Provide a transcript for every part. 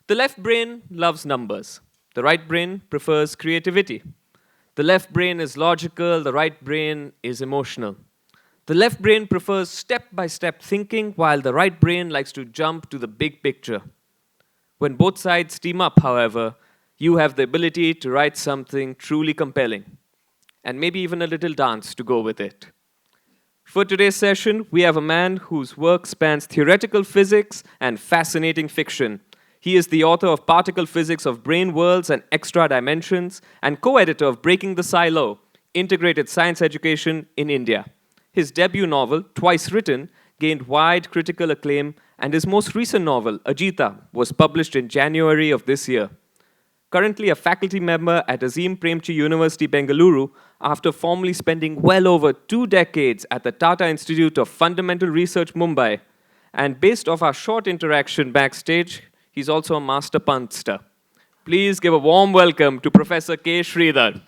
The left brain loves numbers. The right brain prefers creativity. The left brain is logical, the right brain is emotional. The left brain prefers step by step thinking, while the right brain likes to jump to the big picture. When both sides team up, however, you have the ability to write something truly compelling, and maybe even a little dance to go with it. For today's session, we have a man whose work spans theoretical physics and fascinating fiction. He is the author of Particle Physics of Brain Worlds and Extra Dimensions and co editor of Breaking the Silo Integrated Science Education in India. His debut novel, Twice Written, gained wide critical acclaim, and his most recent novel, Ajita, was published in January of this year. Currently a faculty member at Azim Premchi University, Bengaluru, after formerly spending well over 2 decades at the Tata Institute of Fundamental Research, Mumbai. And based off our short interaction backstage, he's also a master punster. Please give a warm welcome to Professor K. Sridhar.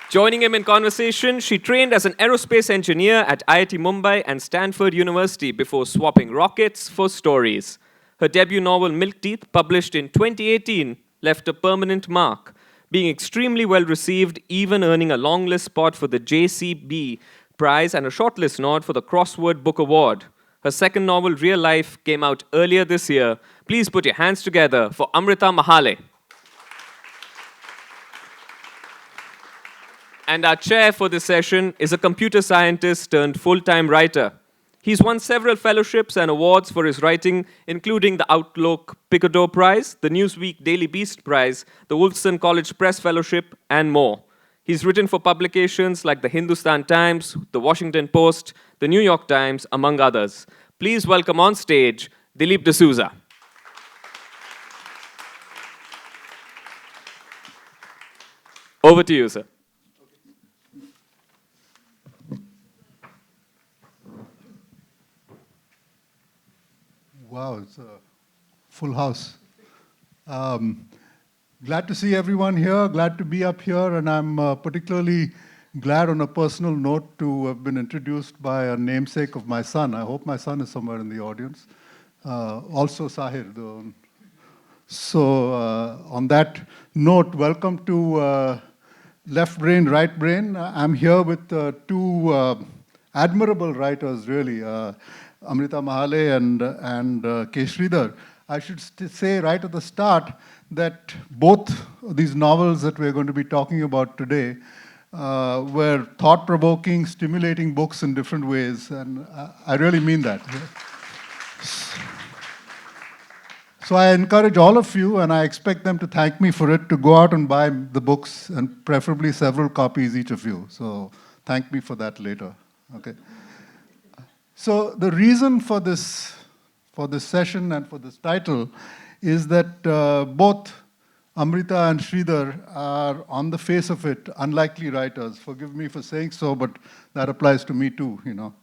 Joining him in conversation, she trained as an aerospace engineer at IIT Mumbai and Stanford University before swapping rockets for stories. Her debut novel, Milk Teeth, published in 2018, left a permanent mark, being extremely well received, even earning a long list spot for the JCB Prize and a shortlist nod for the Crossword Book Award. Her second novel, Real Life, came out earlier this year. Please put your hands together for Amrita Mahale. And our chair for this session is a computer scientist turned full-time writer. He's won several fellowships and awards for his writing, including the Outlook Picador Prize, the Newsweek Daily Beast Prize, the Wolfson College Press Fellowship, and more. He's written for publications like the Hindustan Times, the Washington Post, the New York Times, among others. Please welcome on stage Dilip D'Souza. Over to you, sir. Wow, it's a full house. Um, Glad to see everyone here, glad to be up here, and I'm particularly glad on a personal note to have been introduced by a namesake of my son. I hope my son is somewhere in the audience. Also Sahir. On that note, welcome to Left Brain, Right Brain. I'm here with two admirable writers, really, Amrita Mahale and K. Sridhar. I should say right at the start that both these novels that we're going to be talking about today were thought-provoking, stimulating books in different ways, and I really mean that. So I encourage all of you, and I expect them to thank me for it, to go out and buy the books, and preferably several copies each of you. So thank me for that later. Okay. So the reason for this session and for this title is that both Amrita and Sridhar are, on the face of it, unlikely writers. Forgive me for saying so, but that applies to me too, you know.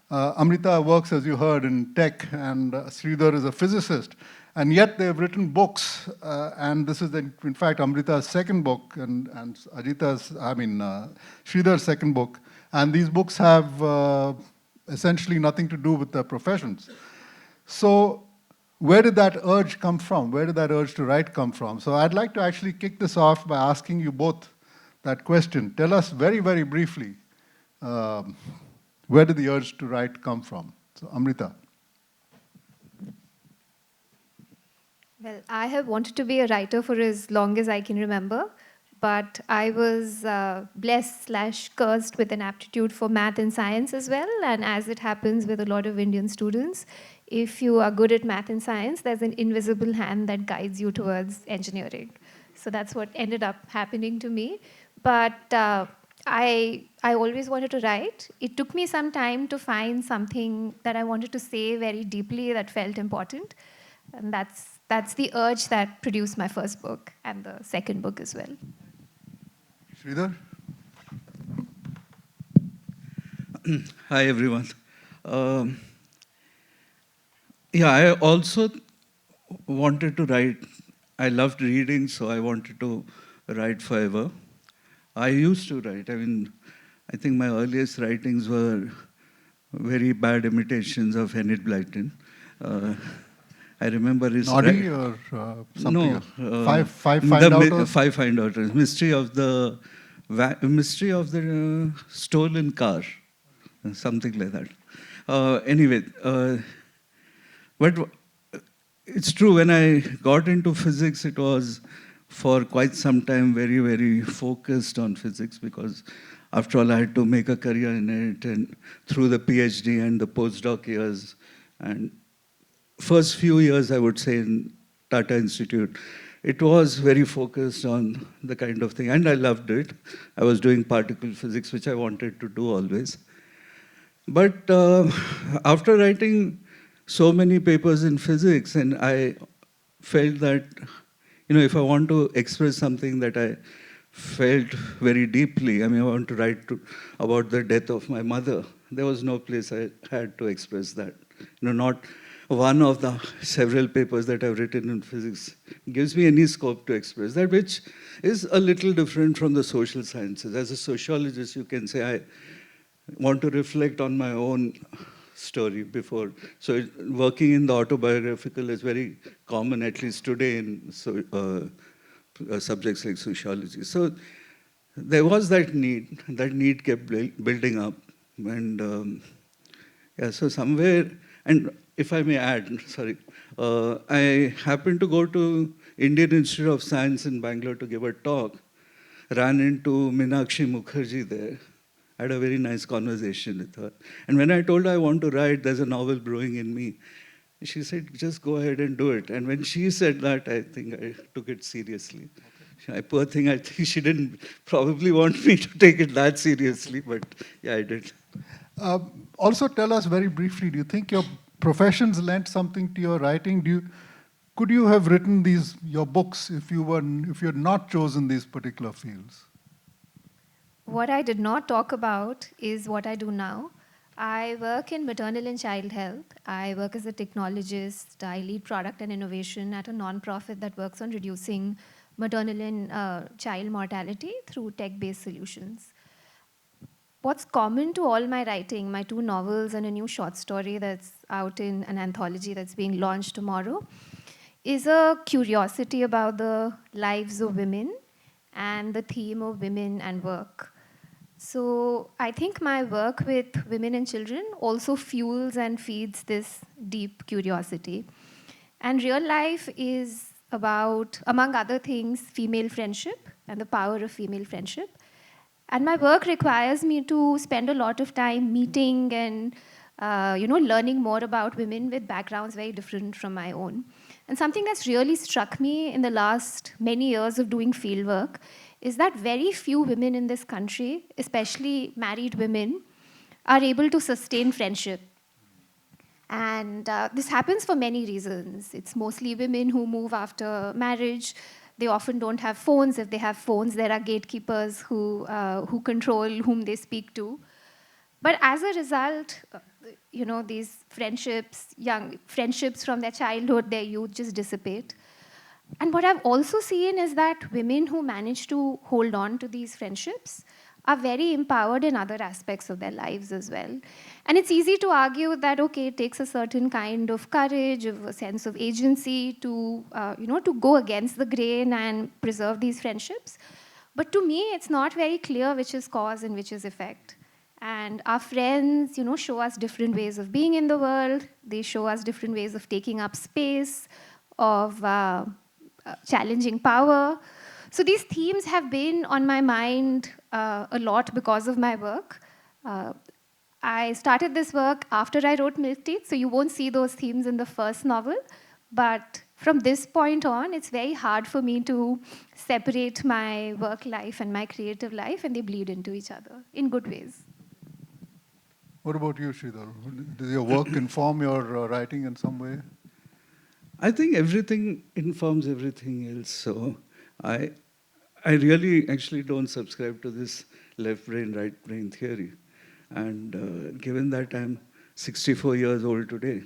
Amrita works, as you heard, in tech, and Sridhar is a physicist. And yet they've written books, and this is, in fact, Amrita's second book, and Sridhar's second book. And these books have essentially nothing to do with their professions. So where did that urge come from? Where did that urge to write come from? So I'd like to actually kick this off by asking you both that question. Tell us very, very briefly, where did the urge to write come from? So Amrita. Well, I have wanted to be a writer for as long as I can remember, but I was blessed/cursed with an aptitude for math and science as well. And as it happens with a lot of Indian students, if you are good at math and science, there's an invisible hand that guides you towards engineering. So that's what ended up happening to me. But I always wanted to write. It took me some time to find something that I wanted to say very deeply that felt important. And that's the urge that produced my first book and the second book as well. Sridhar? Hi, everyone. Yeah, I also wanted to write. I loved reading, so I wanted to write forever. I used to write. I mean, I think my earliest writings were very bad imitations of Enid Blyton. I remember his... Noddy or something No. else? Five find outers? Five find outers. Mystery of the stolen car. Something like that. Anyway, but it's true, when I got into physics, it was for quite some time very, very focused on physics, because after all, I had to make a career in it, and through the PhD and the postdoc years, and first few years, I would say, in Tata Institute, it was very focused on the kind of thing, and I loved it. I was doing particle physics, which I wanted to do always. But after writing so many papers in physics, and I felt that, if I want to express something that I felt very deeply, I want to write about the death of my mother, there was no place I had to express that. Not one of the several papers that I've written in physics gives me any scope to express that, which is a little different from the social sciences. As a sociologist, you can say, I want to reflect on my own story before. So working in the autobiographical is very common, at least today, in subjects like sociology. So there was that need kept building up. And so somewhere, and if I may add, sorry, I happened to go to Indian Institute of Science in Bangalore to give a talk, ran into Meenakshi Mukherjee there. I had a very nice conversation with her. And when I told her I want to write, there's a novel brewing in me, she said, just go ahead and do it. And when she said that, I think I took it seriously. Okay. Poor thing, I think she didn't probably want me to take it that seriously, but yeah, I did. Also, tell us very briefly, do you think your professions lent something to your writing? Could you have written your books if you had not chosen these particular fields? What I did not talk about is what I do now. I work in maternal and child health. I work as a technologist. I lead product and innovation at a nonprofit that works on reducing maternal and child mortality through tech-based solutions. What's common to all my writing, my 2 novels and a new short story that's out in an anthology that's being launched tomorrow, is a curiosity about the lives of women and the theme of women and work. So I think my work with women and children also fuels and feeds this deep curiosity. And real life is about, among other things, female friendship and the power of female friendship. And my work requires me to spend a lot of time meeting and learning more about women with backgrounds very different from my own. And something that's really struck me in the last many years of doing fieldwork is that very few women in this country, especially married women, are able to sustain friendship. And this happens for many reasons. It's mostly women who move after marriage. They often don't have phones. If they have phones, there are gatekeepers who control whom they speak to. But as a result, these young friendships from their childhood, their youth just dissipate. And what I've also seen is that women who manage to hold on to these friendships are very empowered in other aspects of their lives as well. And it's easy to argue that, okay, it takes a certain kind of courage, of a sense of agency to go against the grain and preserve these friendships. But to me, it's not very clear which is cause and which is effect. And our friends, show us different ways of being in the world. They show us different ways of taking up space, of challenging power. So these themes have been on my mind a lot because of my work. I started this work after I wrote Milk Teeth, so you won't see those themes in the first novel. But from this point on, it's very hard for me to separate my work life and my creative life, and they bleed into each other in good ways. What about you, Sridhar? Does your work inform your writing in some way? I think everything informs everything else. So I really actually don't subscribe to this left brain, right brain theory. And given that I'm 64 years old today,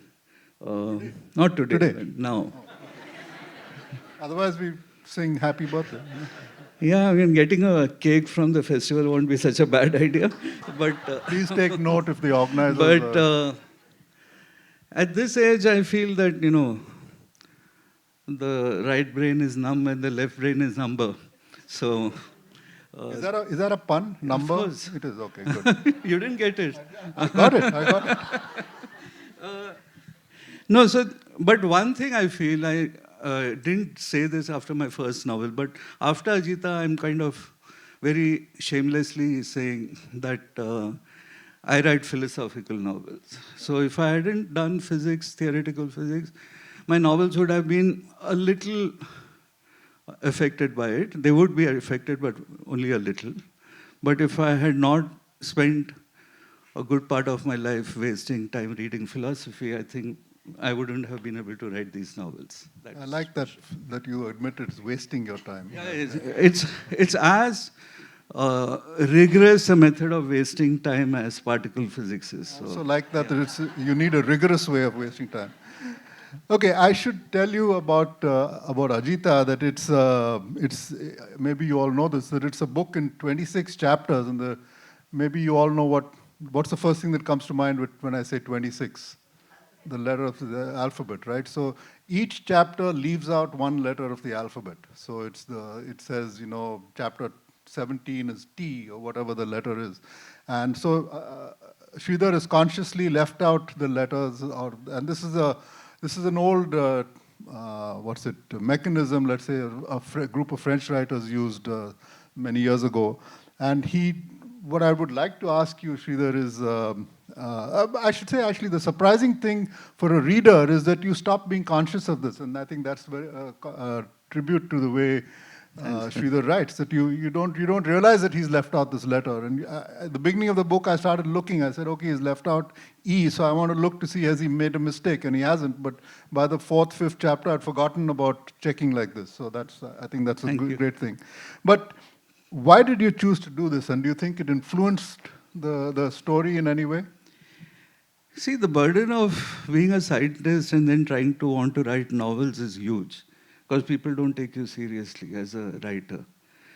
not today, but now. Otherwise we sing happy birthday. Yeah, I mean, getting a cake from the festival won't be such a bad idea. But, Please take note if the organizers. but at this age, I feel that, the right brain is numb and the left brain is number. So. Is that a pun? Number? Of course. It is, okay, good. You didn't get it. I got it. No, so, but one thing I feel, I didn't say this after my first novel, but after Ajita, I'm kind of very shamelessly saying that I write philosophical novels. So if I hadn't done physics, theoretical physics, my novels would have been a little affected by it. They would be affected, but only a little. But if I had not spent a good part of my life wasting time reading philosophy, I think I wouldn't have been able to write these novels. I like that you admit it's wasting your time. Yeah, it's as rigorous a method of wasting time as particle physics is. So. Also like that, you need a rigorous way of wasting time. Okay, I should tell you about Ajita that it's maybe you all know this, that it's a book in 26 chapters, and maybe you all know what's the first thing that comes to mind when I say 26. The letter of the alphabet, right? So each chapter leaves out one letter of the alphabet. So it says, chapter 17 is T or whatever the letter is. And so Sridhar has consciously left out the letters, and this is an old, mechanism, let's say, a group of French writers used many years ago. And what I would like to ask you, Sridhar, is, I should say, actually, the surprising thing for a reader is that you stop being conscious of this. And I think that's a tribute to the way Sridhar writes, that you don't realize that he's left out this letter. And at the beginning of the book, I started looking. I said, okay, he's left out E, so I want to look to see has he made a mistake, and he hasn't. But by the 4th, 5th chapter, I'd forgotten about checking like this. So I think that's a great thing. But why did you choose to do this, and do you think it influenced the story in any way? See, the burden of being a scientist and then trying to want to write novels is huge, because people don't take you seriously as a writer.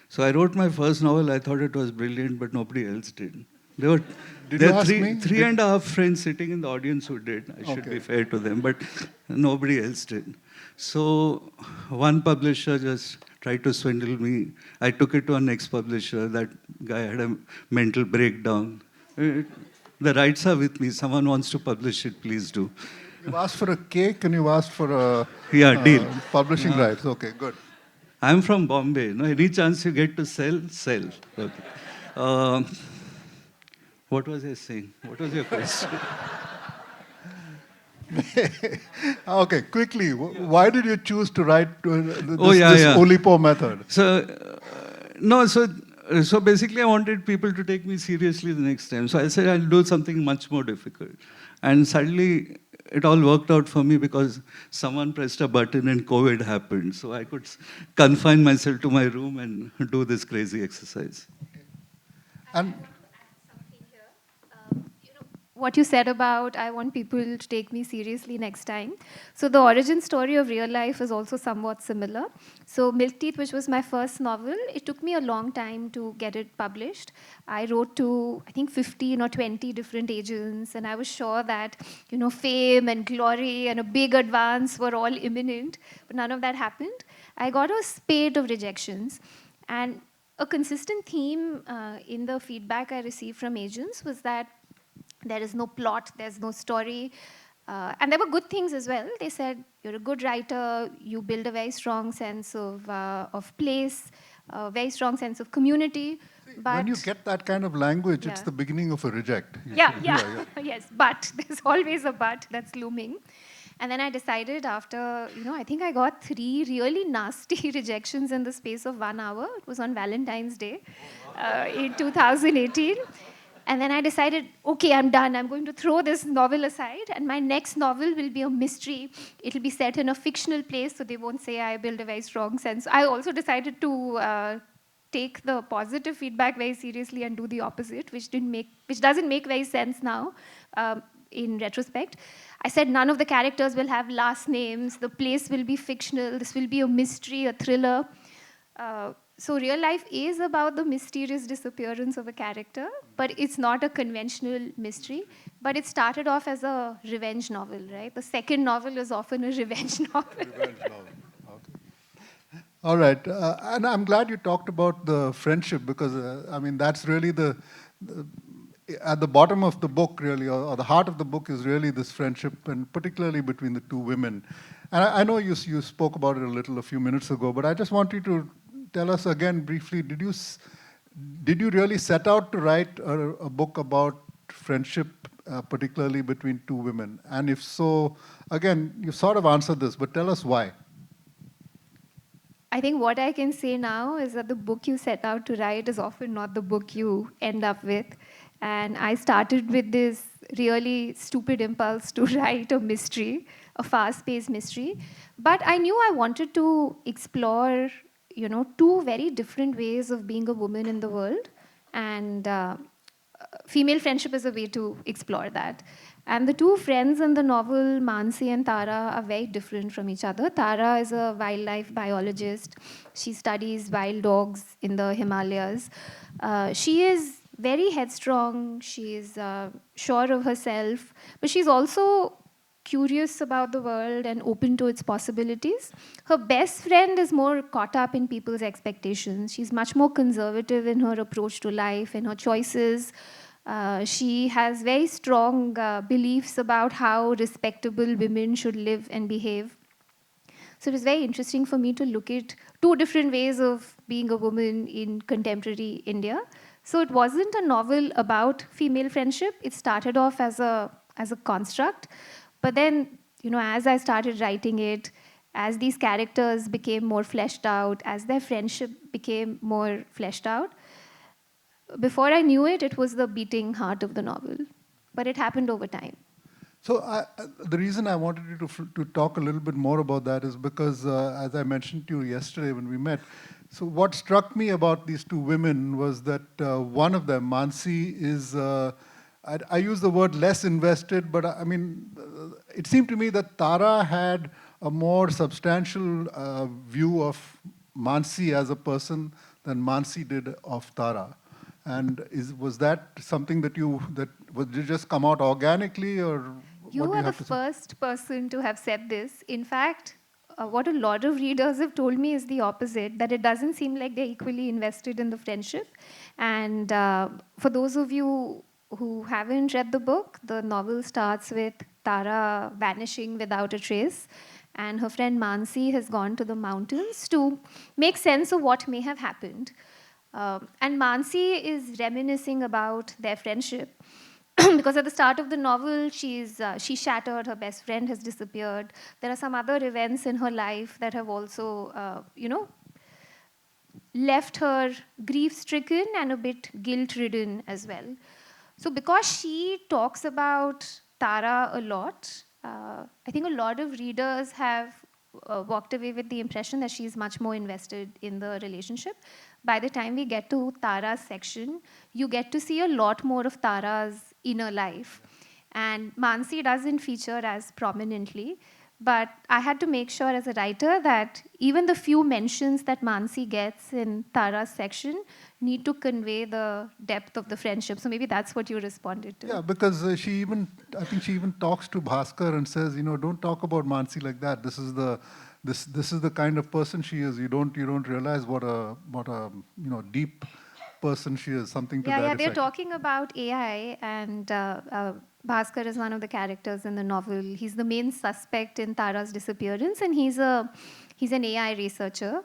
So I wrote my first novel, I thought it was brilliant, but nobody else did. There were three and a half friends sitting in the audience who did. I should be fair to them, but nobody else did. So one publisher just tried to swindle me. I took it to our next publisher. That guy had a mental breakdown. The rights are with me. Someone wants to publish it, please do. You asked for a cake and you asked for a deal. Publishing rights. Okay, good. I'm from Bombay. Any chance you get to sell, sell. Okay. What was I saying? What was your question? Okay, quickly. Why did you choose to write this Oulipo method? So basically I wanted people to take me seriously the next time. So I said I'll do something much more difficult. And suddenly it all worked out for me because someone pressed a button and COVID happened. So I could confine myself to my room and do this crazy exercise. And what you said about I want people to take me seriously next time. So the origin story of real life is also somewhat similar. So Milk Teeth, which was my first novel, it took me a long time to get it published. I wrote to, I think, 15 or 20 different agents, and I was sure that, fame and glory and a big advance were all imminent, but none of that happened. I got a spate of rejections, and a consistent theme in the feedback I received from agents was that there is no plot, there's no story. And there were good things as well. They said, you're a good writer, you build a very strong sense of place, a very strong sense of community. But when you get that kind of language, it's the beginning of a reject. Yes, but there's always a but that's looming. And then I decided after, I think I got 3 really nasty rejections in the space of 1 hour. It was on Valentine's Day in 2018. And then I decided, okay, I'm done. I'm going to throw this novel aside, and my next novel will be a mystery. It'll be set in a fictional place, so they won't say I build a very strong sense. I also decided to take the positive feedback very seriously and do the opposite, which doesn't make very sense now in retrospect. I said none of the characters will have last names. The place will be fictional. This will be a mystery, a thriller. So real life is about the mysterious disappearance of a character, but it's not a conventional mystery. But it started off as a revenge novel, right? The second novel is often a revenge novel. Revenge novel. Okay. All right. And I'm glad you talked about the friendship because, I mean, that's really the at the bottom of the book, really, or the heart of the book is really this friendship, and particularly between the two women. And I know you spoke about it a little a few minutes ago, but I just want you to tell us again briefly, did you really set out to write a book about friendship, particularly between two women? And if so, again, you sort of answered this, but tell us why. I think what I can say now is that the book you set out to write is often not the book you end up with. And I started with this really stupid impulse to write a mystery, a fast-paced mystery. But I knew I wanted to explore, two very different ways of being a woman in the world. And female friendship is a way to explore that. And the two friends in the novel, Mansi and Tara, are very different from each other. Tara is a wildlife biologist. She studies wild dogs in the Himalayas. She is very headstrong. She is sure of herself. But she's also curious about the world and open to its possibilities. Her best friend is more caught up in people's expectations. She's much more conservative in her approach to life and her choices. She has very strong beliefs about how respectable women should live and behave. So it was very interesting for me to look at two different ways of being a woman in contemporary India. So it wasn't a novel about female friendship. It started off as a construct, but then as I started writing it, as these characters became more fleshed out, as their friendship became more fleshed out, before I knew it, it was the beating heart of the novel. But it happened over time. So the reason I wanted you to talk a little bit more about that is because, as I mentioned to you yesterday when we met, so what struck me about these two women was that one of them, Mansi, is, I use the word less invested, but I mean, it seemed to me that Tara had a more substantial view of Mansi as a person than Mansi did of Tara. And was that something that did it just come out organically, or You what do are you the have to say? first person to have said this. In fact, what a lot of readers have told me is the opposite, that it doesn't seem like they're equally invested in the friendship. And for those of you who haven't read the book, the novel starts with Tara vanishing without a trace. And her friend Mansi has gone to the mountains to make sense of what may have happened. And Mansi is reminiscing about their friendship. Because at the start of the novel, she shattered, her best friend has disappeared. There are some other events in her life that have also, left her grief-stricken and a bit guilt-ridden as well. So because she talks about Tara a lot, I think a lot of readers have walked away with the impression that she's much more invested in the relationship. By the time we get to Tara's section, you get to see a lot more of Tara's inner life. And Mansi doesn't feature as prominently, but I had to make sure as a writer that even the few mentions that Mansi gets in Tara's section need to convey the depth of the friendship. So maybe that's what you responded to. Yeah, because I think she even talks to Bhaskar and says, don't talk about Mansi like that. This is the kind of person she is. You don't realize what a deep person she is. Something to that Yeah, effect. they're talking about AI, and Bhaskar is one of the characters in the novel. He's the main suspect in Tara's disappearance, and he's an AI researcher.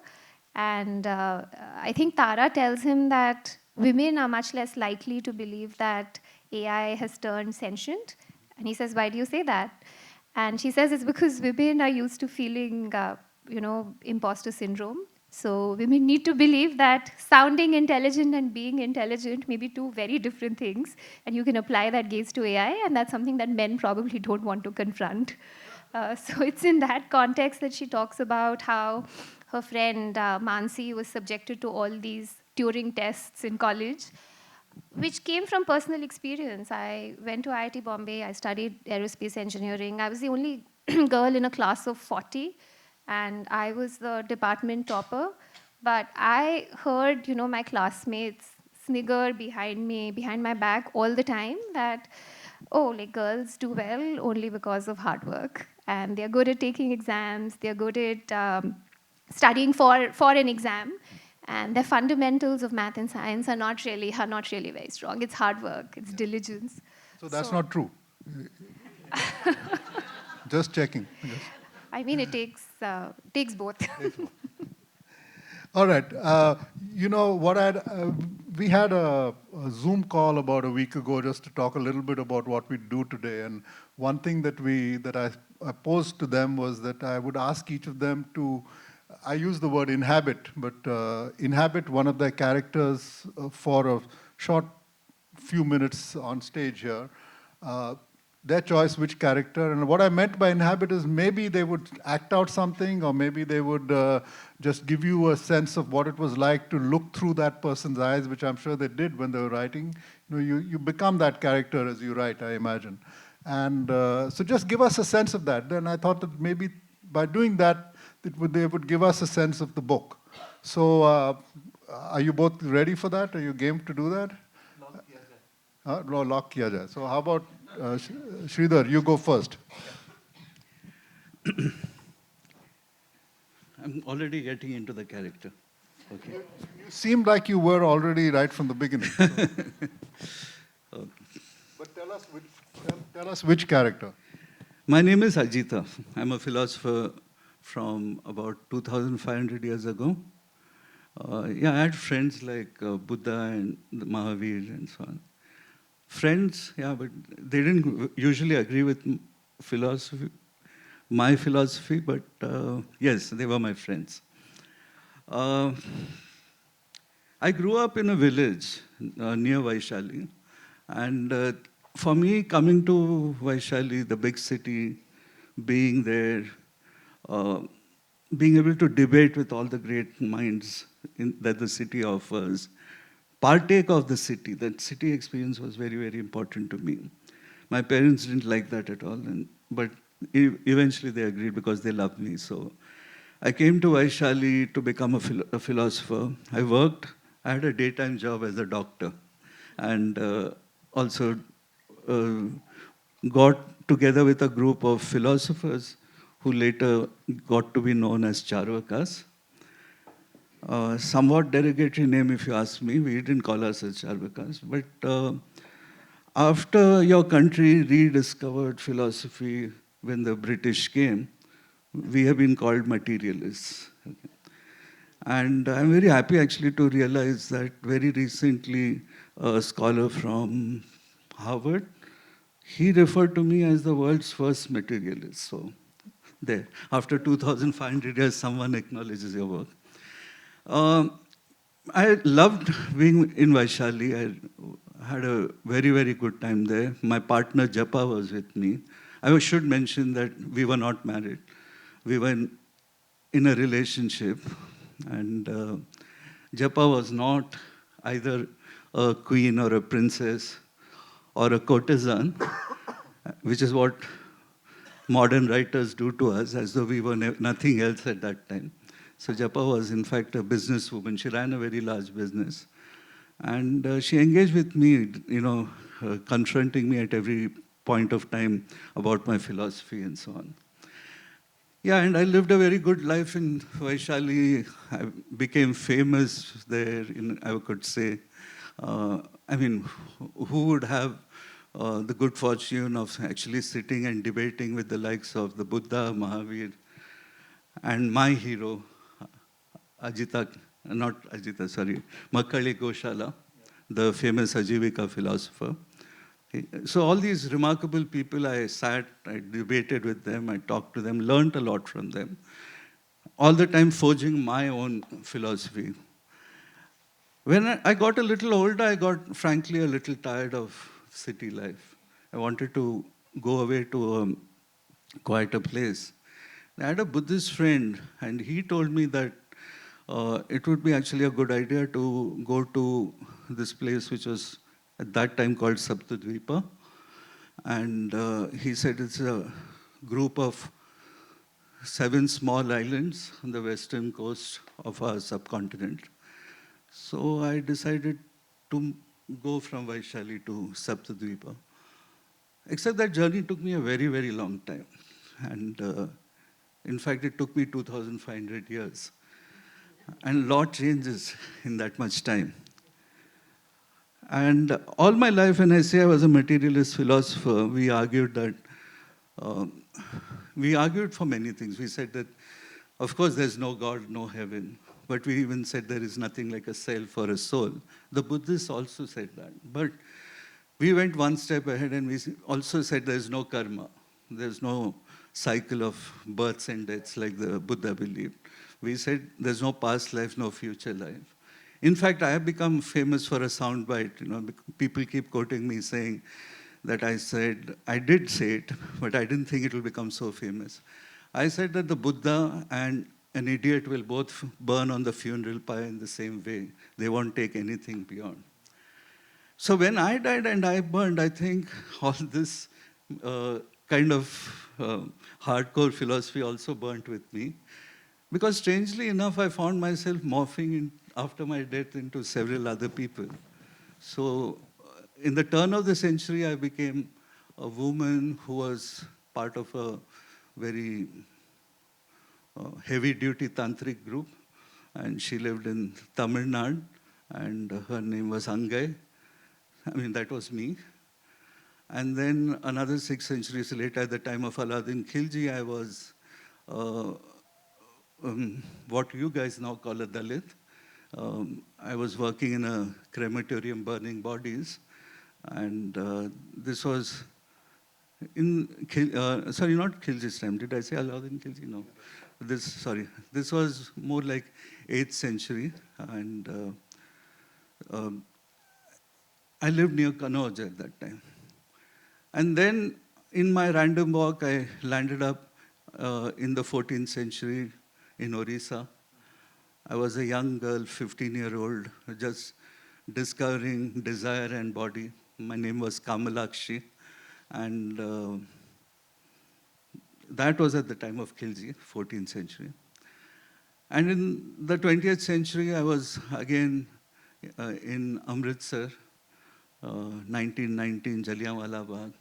And I think Tara tells him that women are much less likely to believe that AI has turned sentient. And he says, "Why do you say that?" And she says, "It's because women are used to feeling, imposter syndrome. So women need to believe that sounding intelligent and being intelligent may be two very different things, and you can apply that gaze to AI, and that's something that men probably don't want to confront." So it's in that context that she talks about how her friend Mansi was subjected to all these Turing tests in college, which came from personal experience. I went to IIT Bombay. I studied aerospace engineering. I was the only girl in a class of 40, and I was the department topper. But I heard, my classmates snigger behind me, behind my back all the time that, oh, like girls do well only because of hard work. And they're good at taking exams, they're good at studying for an exam. And the fundamentals of math and science are not really very strong. It's hard work, it's diligence. So that's So, not true. Just checking. I mean, it takes both. All right. You know what? We had a Zoom call about a week ago just to talk a little bit about what we do today. And one thing I posed to them was that I would ask each of them to, I use the word inhabit, but inhabit one of their characters for a short few minutes on stage here. Their choice, which character. And what I meant by inhabit is maybe they would act out something, or maybe they would just give you a sense of what it was like to look through that person's eyes, which I'm sure they did when they were writing. You become that character as you write, I imagine. And so just give us a sense of that. Then I thought that maybe by doing that, they would give us a sense of the book. So are you both ready for that? Are you game to do that? Lock kiya jaye. So how about Sridhar, you go first. I'm already getting into the character. Okay. You seemed like you were already right from the beginning. So. Okay. But tell us which character. My name is Ajita. I'm a philosopher from about 2,500 years ago. Yeah, I had friends like Buddha and Mahavir and so on. Friends, yeah, but they didn't usually agree with philosophy, my philosophy, but yes, they were my friends. I grew up in a village near Vaishali, and for me, coming to Vaishali, the big city, being there, being able to debate with all the great minds that the city offers, partake of the city, that city experience was very, very important to me. My parents didn't like that at all, but eventually they agreed because they loved me. So I came to Vaishali to become a philosopher. I worked, I had a daytime job as a doctor, and also uh, got together with a group of philosophers who later got to be known as Charvakas. Somewhat derogatory name, if you ask me. We didn't call ourselves Charvakas. But after your country rediscovered philosophy when the British came, we have been called materialists. Okay. And I'm very happy actually to realize that very recently a scholar from Harvard, he referred to me as the world's first materialist. So there, after 2,500 years, someone acknowledges your work. I loved being in Vaishali. I had a very, very good time there. My partner Japa was with me. I should mention that we were not married. We were in a relationship, and Japa was not either a queen or a princess or a courtesan, which is what modern writers do to us, as though we were nothing else at that time. So Japa was, in fact, a businesswoman. She ran a very large business. And she engaged with me, confronting me at every point of time about my philosophy and so on. Yeah, and I lived a very good life in Vaishali. I became famous there, I could say. Who would have the good fortune of actually sitting and debating with the likes of the Buddha, Mahavir, and my hero, Makkali Goshala, the famous Ajivika philosopher. So all these remarkable people, I sat, I debated with them, I talked to them, learned a lot from them, all the time forging my own philosophy. When I got a little older, I got, frankly, a little tired of city life. I wanted to go away to a quieter place. I had a Buddhist friend, and he told me that it would be actually a good idea to go to this place, which was at that time called Saptadvipa. And he said it's a group of 7 small islands on the western coast of our subcontinent. So I decided to go from Vaishali to Saptadvipa. Except that journey took me a very, very long time. And in fact, it took me 2,500 years. And a lot changes in that much time. And all my life, when I say I was a materialist philosopher, we argued that, we argued for many things. We said that, of course, there's no God, no heaven. But we even said there is nothing like a self or a soul. The Buddhists also said that. But we went one step ahead and we also said there's no karma. There's no cycle of births and deaths like the Buddha believed. We said there's no past life, no future life. In fact, I have become famous for a soundbite. You know, people keep quoting me saying that I did say it, but I didn't think it will become so famous. I said that the Buddha and an idiot will both burn on the funeral pyre in the same way. They won't take anything beyond. So when I died and I burned, I think all this kind of hardcore philosophy also burnt with me. Because strangely enough, I found myself morphing after my death into several other people. So in the turn of the century, I became a woman who was part of a very heavy-duty tantric group. And she lived in Tamil Nadu, and her name was Angai. I mean, that was me. And then another 6 centuries later, at the time of Alauddin Khilji, I was what you guys now call a Dalit. I was working in a crematorium burning bodies. And this was in, sorry, not Khilji's time. Did I say Alauddin Khilji? No. This was more like 8th century. And I lived near Kannauj at that time. And then in my random walk, I landed up in the 14th century in Orissa. I was a young girl, 15-year-old, just discovering desire and body. My name was Kamalakshi. And that was at the time of Khilji, 14th century. And in the 20th century, I was again in Amritsar, 1919, Jallianwala Bagh.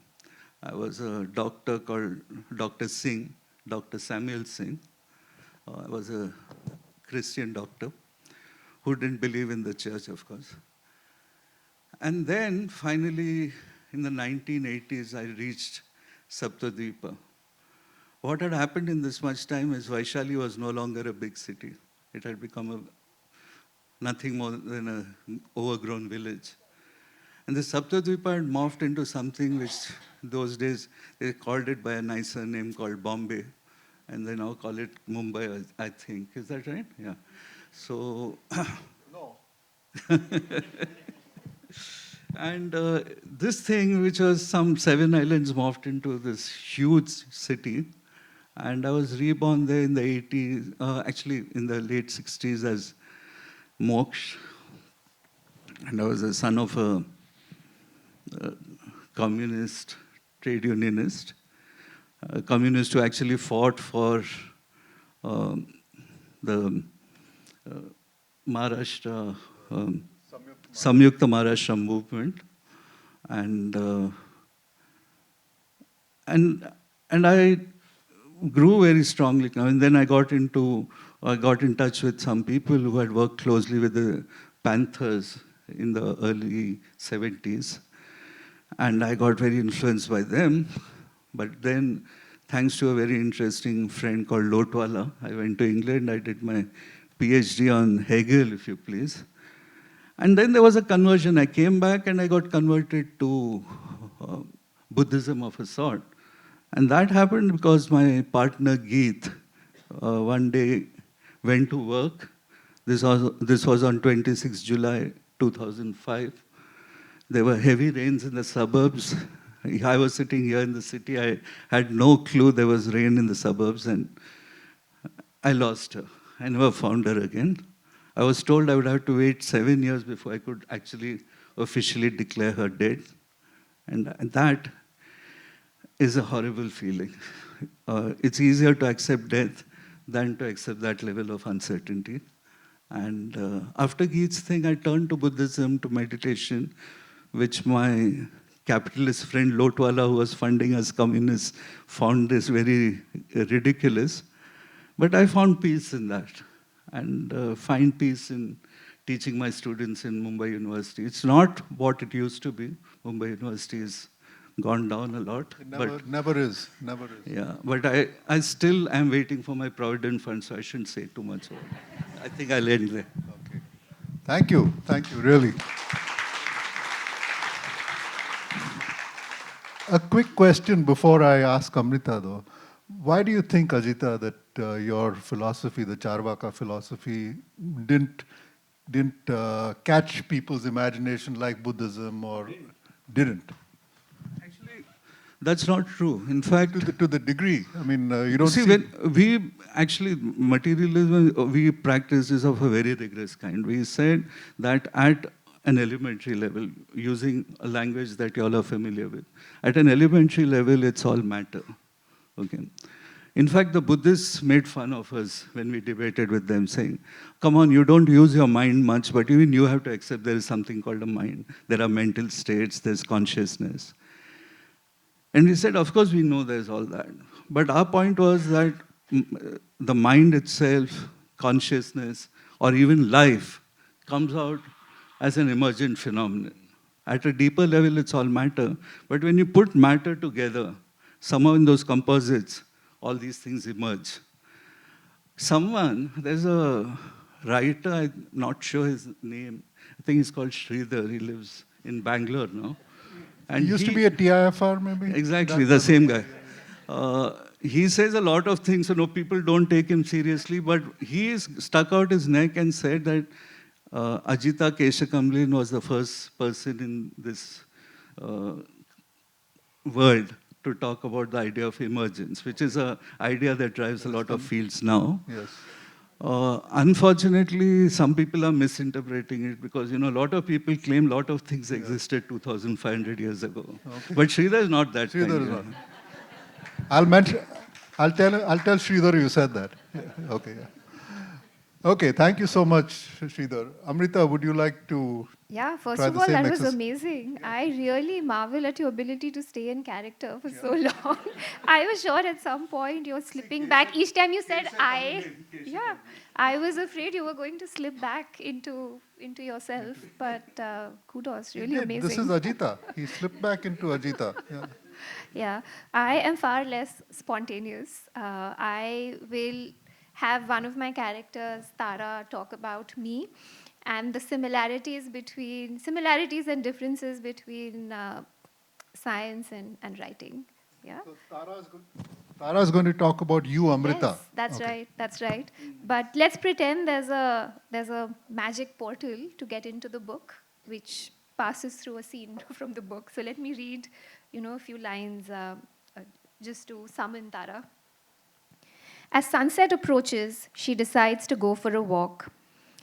I was a doctor called Dr. Singh, Dr. Samuel Singh. I was a Christian doctor who didn't believe in the church, of course. And then finally, in the 1980s, I reached Saptadvipa. What had happened in this much time is Vaishali was no longer a big city. It had become nothing more than an overgrown village. And the Saptadvipa had morphed into something which those days they called it by a nicer name called Bombay. And they now call it Mumbai, I think. Is that right? Yeah. So. No. And this thing, which was some 7 islands, morphed into this huge city. And I was reborn there in the 80s, actually in the late 60s as Moksh. And I was the son of a communist, trade unionist. A communist who actually fought for the Maharashtra, Samyukta Maharashtra movement. And I grew very strongly. And then I got in touch with some people who had worked closely with the Panthers in the early 70s. And I got very influenced by them. But then, thanks to a very interesting friend called Lotwala, I went to England. I did my PhD on Hegel, if you please. And then there was a conversion. I came back and I got converted to Buddhism of a sort. And that happened because my partner Geet one day went to work. This was on 26 July 2005. There were heavy rains in the suburbs. I was sitting here in the city. I had no clue there was rain in the suburbs, and I lost her. I never found her again. I was told I would have to wait 7 years before I could actually officially declare her dead. And that is a horrible feeling. It's easier to accept death than to accept that level of uncertainty. And after Geet's thing, I turned to Buddhism, to meditation, which my capitalist friend Lotwala, who was funding us communists, found this very ridiculous. But I found peace in that, and find peace in teaching my students in Mumbai University. It's not what it used to be. Mumbai University has gone down a lot. It never is. Yeah, but I still am waiting for my Provident Fund, so I shouldn't say too much about it. I think I'll end there. Okay. Thank you, really. A quick question before I ask Amrita, though. Why do you think, Ajita, that your philosophy, the Charvaka philosophy, didn't catch people's imagination like Buddhism, or didn't? Actually, that's not true. In fact, to the degree, I mean, you don't see. When we actually, materialism we practice is of a very rigorous kind. We said that at an elementary level, using a language that you all are familiar with. At an elementary level, it's all matter. Okay. In fact, the Buddhists made fun of us when we debated with them, saying, come on, you don't use your mind much, but even you have to accept there is something called a mind. There are mental states, there's consciousness. And we said, of course, we know there's all that. But our point was that the mind itself, consciousness, or even life comes out as an emergent phenomenon. At a deeper level, it's all matter. But when you put matter together, somehow in those composites, all these things emerge. There's a writer, I'm not sure his name, I think he's called Sridhar, he lives in Bangalore now. And he used to be a TIFR, maybe? Exactly, the same guy. He says a lot of things, people don't take him seriously, but he stuck out his neck and said that Ajita Keshakamlin was the first person in this world to talk about the idea of emergence, which is an idea that drives a lot of fields now. Yes. Unfortunately, some people are misinterpreting it because, a lot of people claim a lot of things existed 2,500 years ago. Okay. But Sridhar is not that Sridhar is kind. not. I'll tell Sridhar you said that. Yeah. Okay. Yeah. Okay, thank you so much, Sridhar. Amrita, would you like to Yeah, first try of the all, same that was exercise? amazing. I really marvel at your ability to stay in character for so long. I was sure at some point you're slipping back. Each time you said I, I was afraid you were going to slip back into yourself. But kudos, really amazing. This is Ajita. He slipped back into Ajita. Yeah. Yeah, I am far less spontaneous. I will have one of my characters, Tara, talk about me and the similarities and differences between science and writing. Yeah. So Tara's going to talk about you, Amrita. Yes, that's right. But let's pretend there's a magic portal to get into the book, which passes through a scene from the book. So let me read, a few lines just to summon Tara. As sunset approaches, she decides to go for a walk.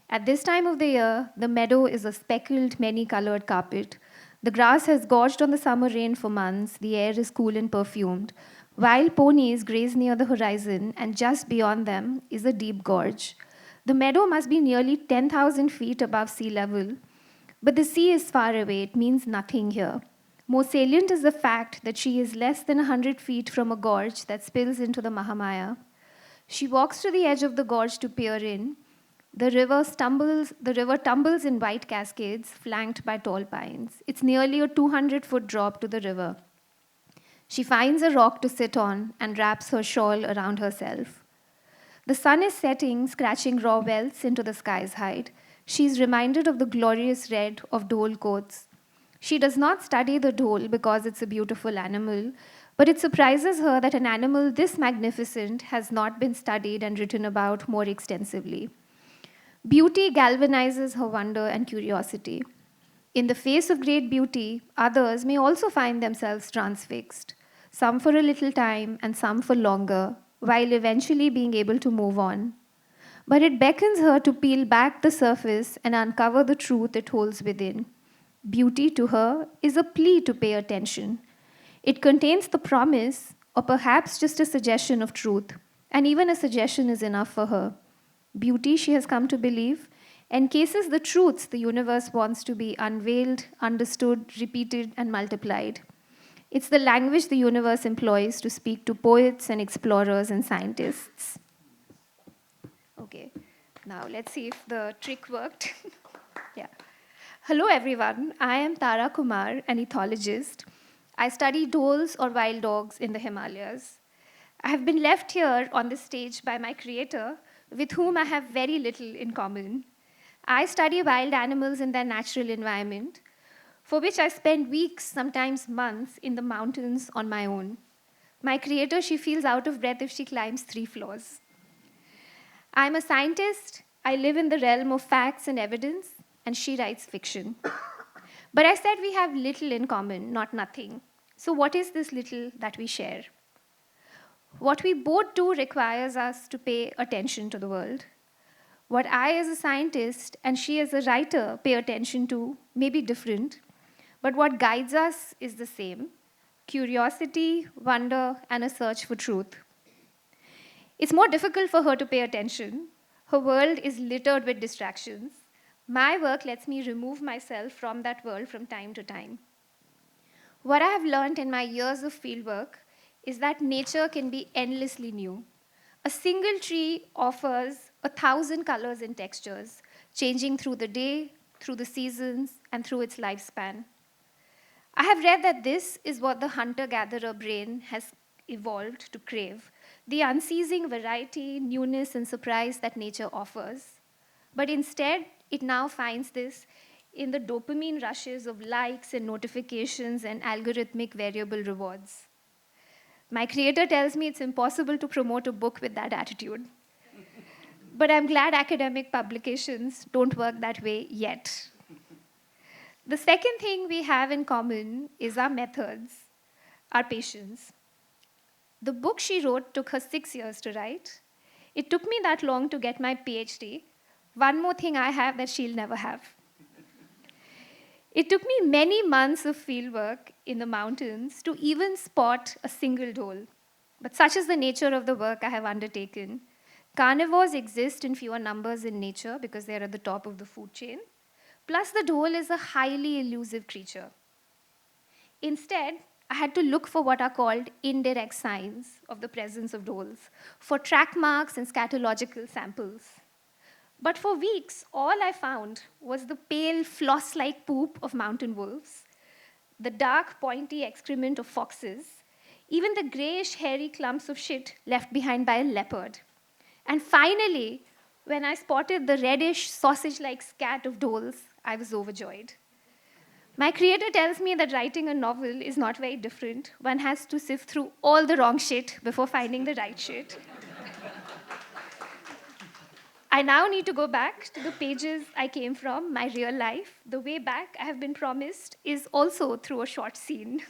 At this time of the year, the meadow is a speckled, many-colored carpet. The grass has gorged on the summer rain for months. The air is cool and perfumed. Wild ponies graze near the horizon, and just beyond them is a deep gorge. The meadow must be nearly 10,000 feet above sea level. But the sea is far away. It means nothing here. More salient is the fact that she is less than 100 feet from a gorge that spills into the Mahamaya. She walks to the edge of the gorge to peer in. The river tumbles in white cascades, flanked by tall pines. It's nearly a 200-foot drop to the river. She finds a rock to sit on and wraps her shawl around herself. The sun is setting, scratching raw welts into the sky's height. She is reminded of the glorious red of dhole coats. She does not study the dhole because it's a beautiful animal, but it surprises her that an animal this magnificent has not been studied and written about more extensively. Beauty galvanizes her wonder and curiosity. In the face of great beauty, others may also find themselves transfixed, some for a little time and some for longer, while eventually being able to move on. But it beckons her to peel back the surface and uncover the truth it holds within. Beauty to her is a plea to pay attention. It contains the promise, or perhaps just a suggestion of truth, and even a suggestion is enough for her. Beauty, she has come to believe, encases the truths the universe wants to be unveiled, understood, repeated, and multiplied. It's the language the universe employs to speak to poets and explorers and scientists. Okay, now let's see if the trick worked. Yeah. Hello, everyone. I am Tara Kumar, an ethologist. I study dholes or wild dogs in the Himalayas. I have been left here on this stage by my creator, with whom I have very little in common. I study wild animals in their natural environment, for which I spend weeks, sometimes months, in the mountains on my own. My creator, she feels out of breath if she climbs 3 floors. I'm a scientist. I live in the realm of facts and evidence, and she writes fiction. But I said we have little in common, not nothing. So, what is this little that we share? What we both do requires us to pay attention to the world. What I, as a scientist, and she, as a writer, pay attention to may be different, but what guides us is the same: curiosity, wonder, and a search for truth. It's more difficult for her to pay attention. Her world is littered with distractions. My work lets me remove myself from that world from time to time. What I have learned in my years of fieldwork is that nature can be endlessly new. A single tree offers 1,000 colors and textures, changing through the day, through the seasons, and through its lifespan. I have read that this is what the hunter gatherer brain has evolved to crave: the unceasing variety, newness, and surprise that nature offers. But instead, it now finds this in the dopamine rushes of likes and notifications and algorithmic variable rewards. My creator tells me it's impossible to promote a book with that attitude. But I'm glad academic publications don't work that way yet. The second thing we have in common is our methods, our patience. The book she wrote took her 6 years to write. It took me that long to get my PhD. One more thing I have that she'll never have. It took me many months of fieldwork in the mountains to even spot a single dhole. But such is the nature of the work I have undertaken. Carnivores exist in fewer numbers in nature because they're at the top of the food chain. Plus, the dhole is a highly elusive creature. Instead, I had to look for what are called indirect signs of the presence of dholes, for track marks and scatological samples. But for weeks, all I found was the pale, floss like poop of mountain wolves, the dark, pointy excrement of foxes, even the grayish, hairy clumps of shit left behind by a leopard. And finally, when I spotted the reddish, sausage like scat of dholes, I was overjoyed. My creator tells me that writing a novel is not very different. One has to sift through all the wrong shit before finding the right shit. I now need to go back to the pages I came from, my real life. The way back I have been promised is also through a short scene.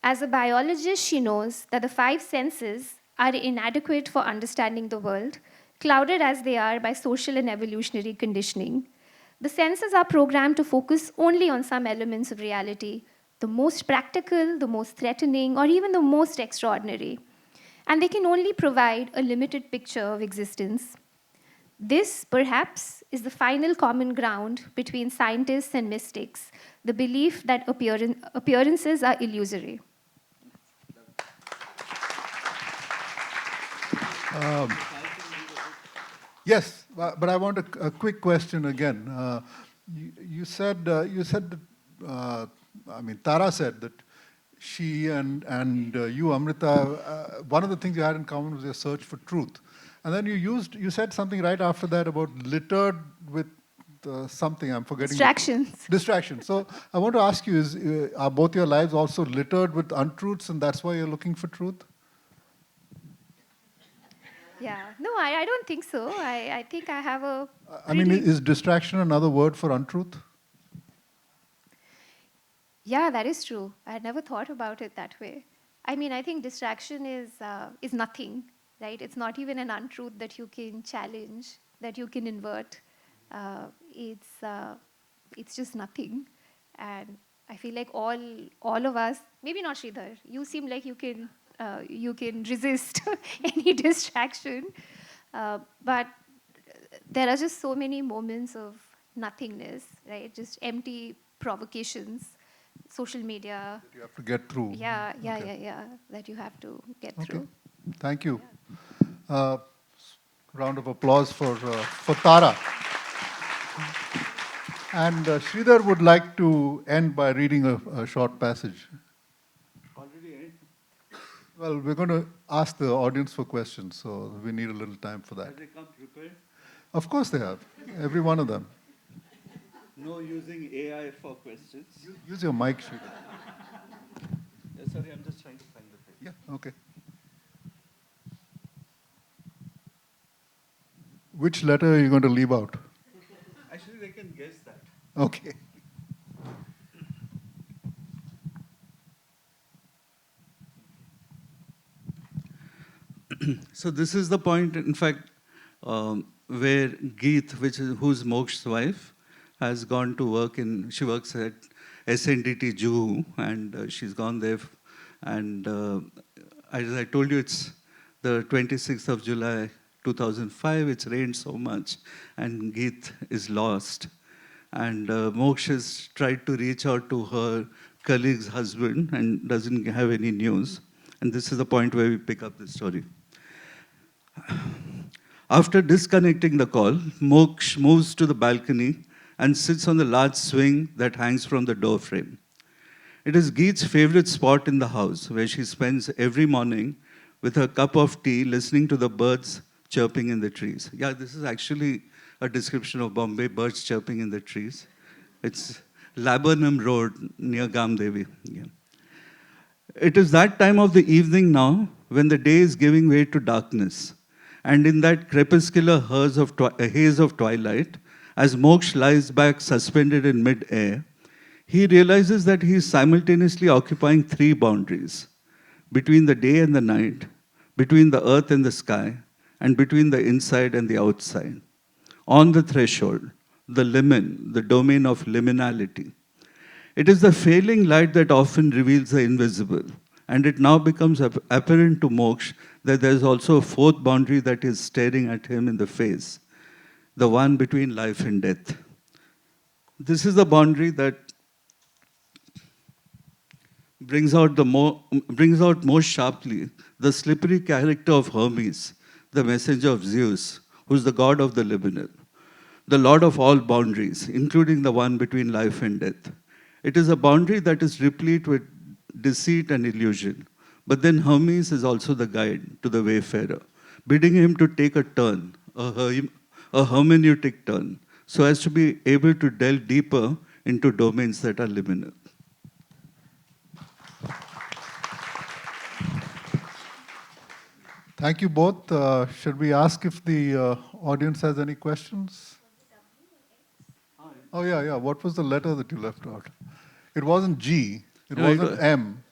As a biologist, she knows that the 5 senses are inadequate for understanding the world, clouded as they are by social and evolutionary conditioning. The senses are programmed to focus only on some elements of reality, the most practical, the most threatening, or even the most extraordinary. And they can only provide a limited picture of existence. This, perhaps, is the final common ground between scientists and mystics, the belief that appearances are illusory. Yes, but I want a quick question again. You said that, Tara said that she and you, Amrita, one of the things you had in common was your search for truth. And then you said something right after that about littered with something, I'm forgetting. Distractions. Distractions. So I want to ask you, are both your lives also littered with untruths and that's why you're looking for truth? Yeah, no, I don't think so. I think I have a Is distraction another word for untruth? Yeah, that is true. I had never thought about it that way. I think distraction is nothing, right? It's not even an untruth that you can challenge, that you can invert. It's just nothing. And I feel like all of us, maybe not Sridhar, you seem like you can resist any distraction, but there are just so many moments of nothingness, right? Just empty provocations, social media. You have to get through. Yeah, that you have to get Okay. through. Thank you. Uh, round of applause for Tara. And Sridhar would like to end by reading a short passage. Already end? Well, we're going to ask the audience for questions, so we need a little time for that. Have they come prepared? Of course they have, every one of them. No using AI for questions. Use your mic, Sridhar. Sorry, I'm just trying to find the page. Yeah, okay. Which letter are you going to leave out? Actually, they can guess that. Okay. So this is the point, in fact, where Geet, who's Moksh's wife, has gone to work she works at SNDT Juhu, and she's gone there. And as I told you, it's the 26th of July, 2005. It's rained so much, and Geet is lost. And Moksh has tried to reach out to her colleague's husband and doesn't have any news. And this is the point where we pick up the story. After disconnecting the call, Moksh moves to the balcony and sits on the large swing that hangs from the door frame. It is Geet's favorite spot in the house, where she spends every morning with her cup of tea listening to the birds chirping in the trees. Yeah, this is actually a description of Bombay, birds chirping in the trees. It's Laburnum Road near Gamdevi. Yeah. It is that time of the evening now when the day is giving way to darkness. And in that crepuscular haze of twilight, as Moksh lies back suspended in mid-air, he realizes that he is simultaneously occupying three boundaries: between the day and the night, between the earth and the sky, and between the inside and the outside. On the threshold, the limen, the domain of liminality. It is the failing light that often reveals the invisible, and it now becomes apparent to Moksh that there is also a fourth boundary that is staring at him in the face, the one between life and death. This is the boundary that brings out most sharply the slippery character of Hermes, the messenger of Zeus, who is the god of the liminal, the lord of all boundaries, including the one between life and death. It is a boundary that is replete with deceit and illusion. But then Hermes is also the guide to the wayfarer, bidding him to take a turn, a hermeneutic turn, so as to be able to delve deeper into domains that are liminal. Thank you both. Should we ask if the audience has any questions? Oh, yeah. What was the letter that you left out? It wasn't G. It wasn't M.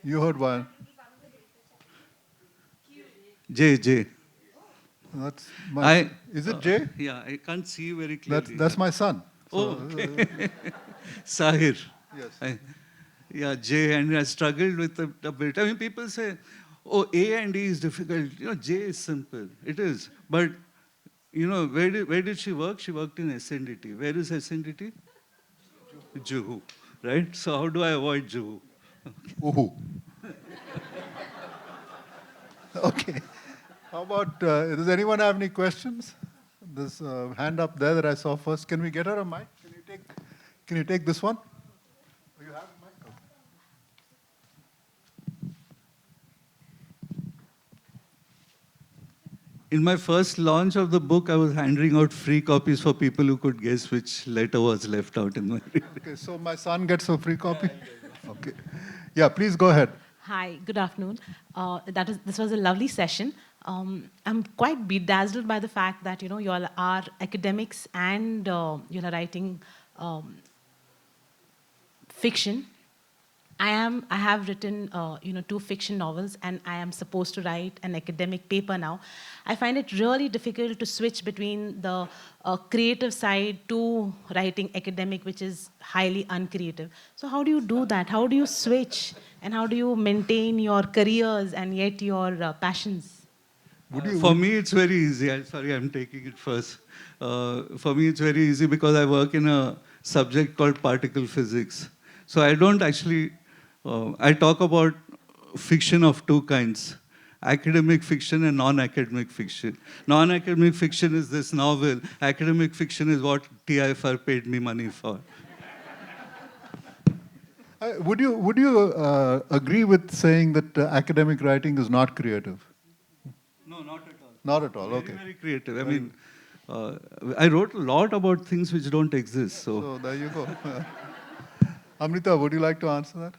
You heard Y. J. That's my. Is it J? Yeah, I can't see very clearly. That's my son. Oh, okay. Sahir. Yes. Yeah, J, and I struggled with it a bit. I mean, people say, oh, A and E is difficult. J is simple. It is. But, where did she work? She worked in SNDT. Where is SNDT? Juhu. Right? So how do I avoid Juhu? Uhu. Okay. How about, does anyone have any questions? This hand up there that I saw first. Can we get her a mic? Can you take this one? Oh, you have a mic? Okay. In my first launch of the book, I was handing out free copies for people who could guess which letter was left out in my reading. Okay, so my son gets a free copy? Okay. Yeah, please go ahead. Hi, good afternoon. This was a lovely session. I'm quite bedazzled by the fact that you all are academics and writing fiction. I have written, 2 fiction novels, and I am supposed to write an academic paper now. I find it really difficult to switch between the creative side to writing academic, which is highly uncreative. So how do you do that? How do you switch? And how do you maintain your careers and yet your passions? For me, it's very easy. Sorry, I'm taking it first. For me, it's very easy because I work in a subject called particle physics. So I don't actually, I talk about fiction of two kinds, academic fiction and non-academic fiction. Non-academic fiction is this novel. Academic fiction is what TIFR paid me money for. Would you agree with saying that academic writing is not creative? No, not at all. Not at all. Very, Okay. very creative. I mean, I wrote a lot about things which don't exist. So there you go. Amrita, would you like to answer that?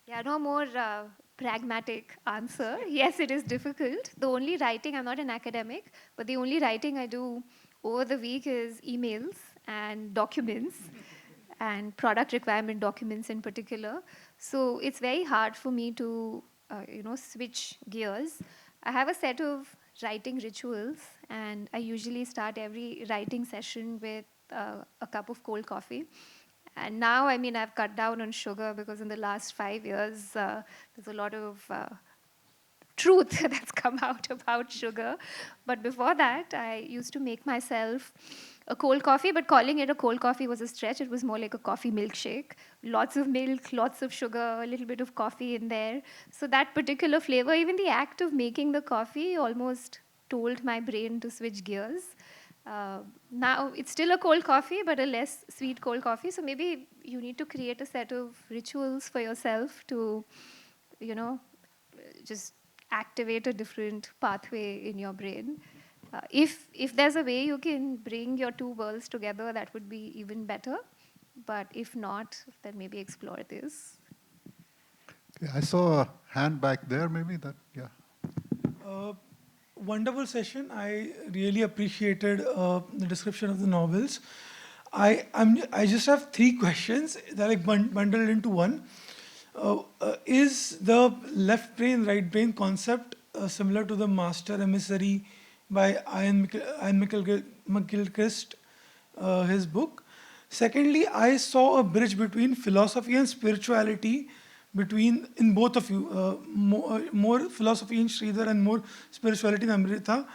Yeah, no more pragmatic answer. Yes, it is difficult. The only writing, I'm not an academic, but the only writing I do over the week is emails and documents and product requirement documents in particular. So it's very hard for me to, switch gears. I have a set of writing rituals, and I usually start every writing session with a cup of cold coffee. And now, I mean, I've cut down on sugar because in the last 5 years, there's a lot of truth that's come out about sugar. But before that, I used to make myself a cold coffee, but calling it a cold coffee was a stretch. It was more like a coffee milkshake. Lots of milk, lots of sugar, a little bit of coffee in there. So that particular flavor, even the act of making the coffee almost told my brain to switch gears. Now it's still a cold coffee, but a less sweet cold coffee. So maybe you need to create a set of rituals for yourself to, just activate a different pathway in your brain. If there's a way you can bring your two worlds together, that would be even better. But if not, then maybe explore this. Okay, I saw a hand back there, maybe that, yeah. Wonderful session. I really appreciated the description of the novels. I just have 3 questions that are bundled into one. Is the left brain, right brain concept similar to the Master Emissary by Ian McGilchrist, his book? Secondly, I saw a bridge between philosophy and spirituality in both of you, more philosophy in Sridhar and more spirituality in Amrita,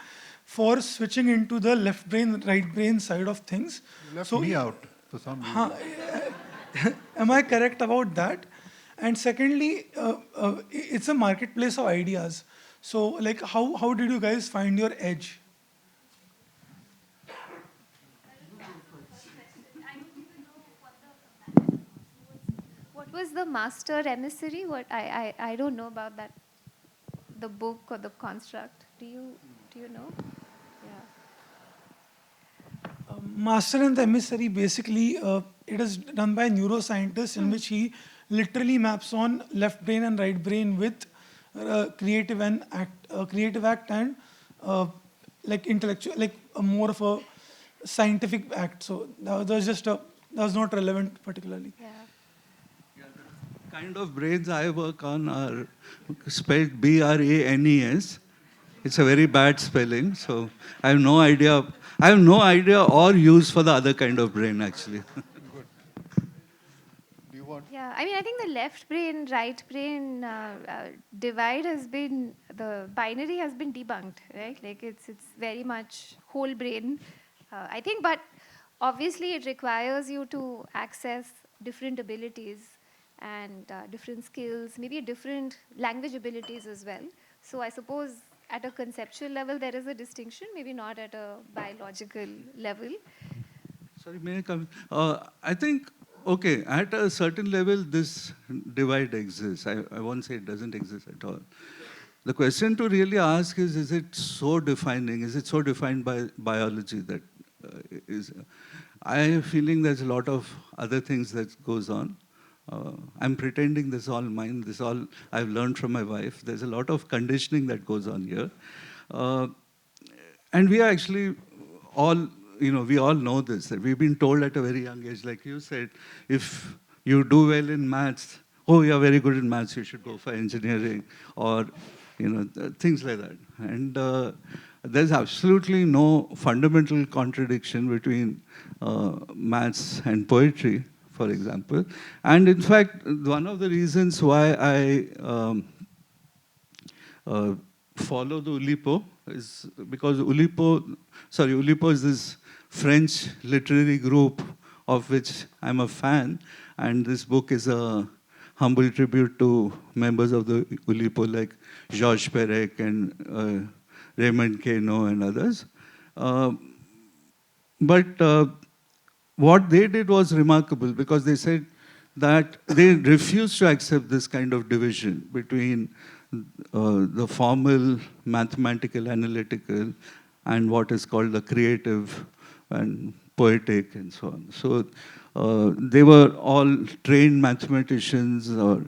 for switching into the left brain, right brain side of things. You left me out for some reason. Am I correct about that? And secondly, it's a marketplace of ideas. So, like, how did you guys find your edge? What was the Master Emissary? What I don't know about that. The book or the construct. Do you know? Yeah. Master and the Emissary, basically, it is done by a neuroscientist in which he literally maps on left brain and right brain with creative act and like intellectual, like more of a scientific act. So that was not relevant particularly. Yeah. Kind of brains I work on are spelled BRANES. It's a very bad spelling, so I have no idea. I have no idea or use for the other kind of brain, actually. Good. Do you want? Yeah, I mean, I think the left brain, right brain divide the binary has been debunked, right? Like it's very much whole brain, I think, but obviously it requires you to access different abilities and different skills, maybe different language abilities as well. So I suppose at a conceptual level there is a distinction, maybe not at a biological level. Sorry, may I come? I think, okay, at a certain level, this divide exists. I won't say it doesn't exist at all. The question to really ask is it so defining? Is it so defined by biology that is? I have a feeling there's a lot of other things that goes on. I'm pretending this is all mine. This is all I've learned from my wife. There's a lot of conditioning that goes on here. And we are actually all, we all know this, that we've been told at a very young age, like you said, if you do well in maths, oh, you're very good in maths, you should go for engineering, or things like that. And there's absolutely no fundamental contradiction between maths and poetry, for example. And in fact, one of the reasons why I follow the Oulipo is because Oulipo is this French literary group of which I'm a fan, and this book is a humble tribute to members of the Oulipo like Georges Perec and Raymond Queneau and others. But what they did was remarkable because they said that they refused to accept this kind of division between the formal, mathematical, analytical, and what is called the creative and poetic and so on. So they were all trained mathematicians or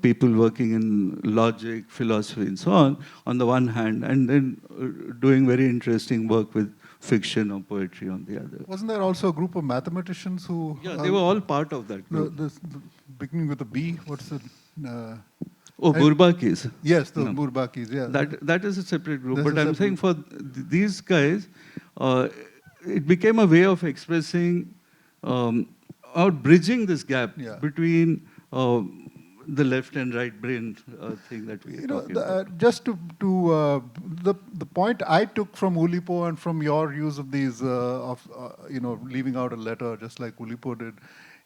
people working in logic, philosophy, and so on the one hand, and then doing very interesting work with fiction or poetry on the other. Wasn't there also a group of mathematicians who... Yeah, they were all part of that group. Beginning with a B, what's it? Bourbakis. Yes, the Bourbakis, yeah. That is a separate group. But I'm saying for these guys, it became a way of expressing or bridging this gap between the left and right brain thing that we are talking about. Just to the point I took from Oulipo and from your use of these leaving out a letter just like Oulipo did,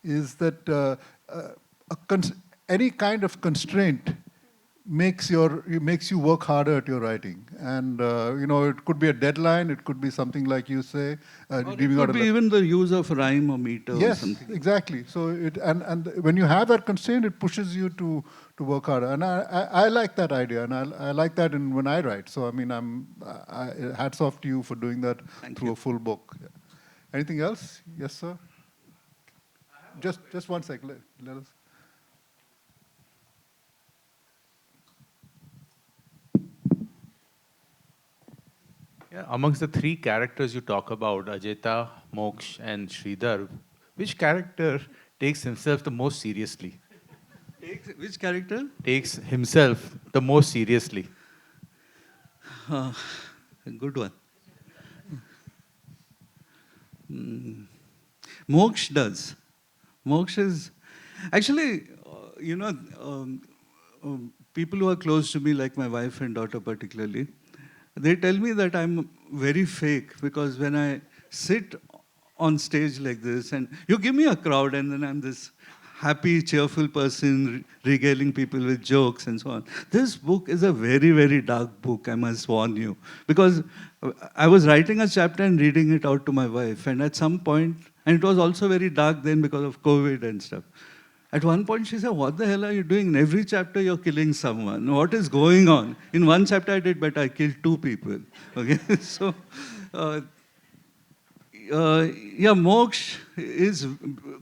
is that any kind of constraint makes you work harder at your writing, and it could be a deadline, it could be something like you say, leaving out a letter. Even the use of rhyme or meter or something. Yes, exactly. So and when you have that constraint, it pushes you to work harder, and I like that idea, and I like that when I write. So I mean, hats off to you for doing that through a full book. Yeah. Anything else? Yes, sir. Just one second. Let us. Yeah, amongst the three characters you talk about, Ajita, Moksh, and Sridhar, which character takes himself the most seriously? Which character? Takes himself the most seriously. Good one. Moksh does. Moksh is... Actually, people who are close to me, like my wife and daughter particularly, they tell me that I'm very fake because when I sit on stage like this and you give me a crowd and then I'm this happy, cheerful person regaling people with jokes and so on. This book is a very, very dark book, I must warn you. Because I was writing a chapter and reading it out to my wife, and at some point, and it was also very dark then because of COVID and stuff. At one point she said, what the hell are you doing? In every chapter you're killing someone. What is going on? In one chapter I did, but I killed 2 people. Okay, so... Moksh is